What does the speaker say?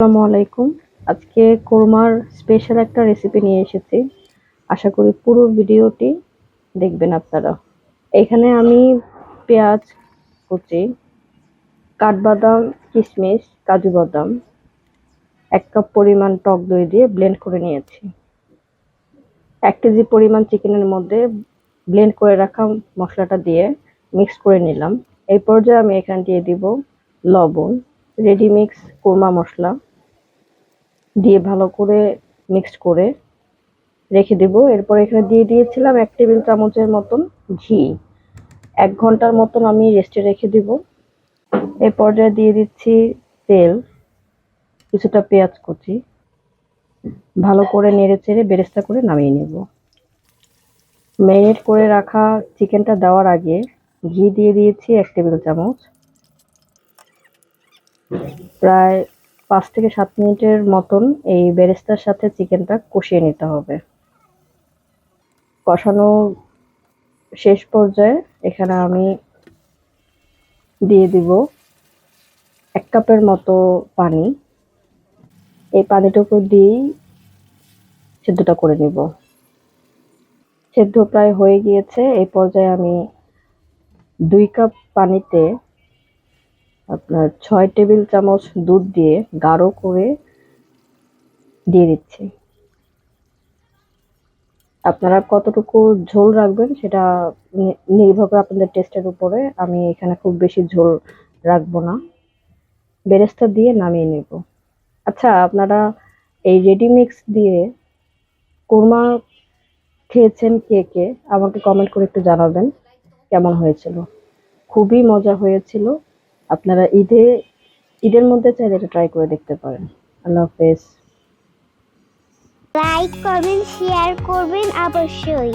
আসসালামু আলাইকুম। আজকে কোরমার স্পেশাল একটা রেসিপি নিয়ে এসেছি। আশা করি পুরো ভিডিওটি দেখবেন আপনারা। এখানে আমি পেঁয়াজ কুচি, কাঠবাদাম, কিশমিশ, কাজু বাদাম ১ কাপ পরিমাণ টক দই দিয়ে ব্লেন্ড করে নিয়েছি। ১ কেজি পরিমাণ চিকেনের মধ্যে ব্লেন্ড করে রাখা মসলাটা দিয়ে মিক্স করে নিলাম। এই পর্যায়ে আমি এখানে দিয়ে দিব লবণ, রেডি মিক্স কোরমা মসলা দিয়ে ভালো করে মিক্সড করে রেখে দেব। এরপর এখানে দিয়ে দিয়েছিলাম ১ টেবিল চামচের মতন ঘি। ১ ঘন্টার মতন আমি রেস্টে রেখে দিব। এই পর্যায়ে দিয়ে দিচ্ছি তেল, কিছুটা পেঁয়াজ কুচি, ভালো করে নেড়েচেড়ে বেরেস্তা করে নামিয়ে নেব। ম্যারিনেট করে রাখা চিকেনটা দেওয়ার আগে ঘি দিয়ে দিয়েছি ১ টেবিল চামচ। প্রায় ৫ থেকে ৭ মিনিটের মতন এই বেরেস্তার সাথে চিকেনটা কষিয়ে নিতে হবে। কষানো শেষ পর্যায়ে এখানে আমি দিয়ে দিব ১ কাপের মতো পানি। এই পানিটুকু দিয়েই সেদ্ধটা করে নিব। সেদ্ধ প্রায় হয়ে গিয়েছে। এই পর্যায়ে আমি ২ কাপ পানিতে আপনার ৬ টেবিল চামচ দুধ দিয়ে গাঢ় করে দিয়ে দিচ্ছি। আপনারা কতটুকু ঝোল রাখবেন সেটা নির্ভর করে আপনাদের টেস্টের উপরে। আমি এখানে খুব বেশি ঝোল রাখবো না। বেরেস্তা দিয়ে নামিয়ে নেব। আচ্ছা, আপনারা এই রেডি মিক্স দিয়ে কোরমা খেয়েছেন কে কে? আমাকে কমেন্ট করে একটু জানাবেন কেমন হয়েছিল। খুবই মজা হয়েছিল। আপনারা ঈদের মধ্যে চাইলে এটা ট্রাই করে দেখতে পারেন। আল্লাহ হাফেজ। লাইক করবেন, শেয়ার করবেন অবশ্যই।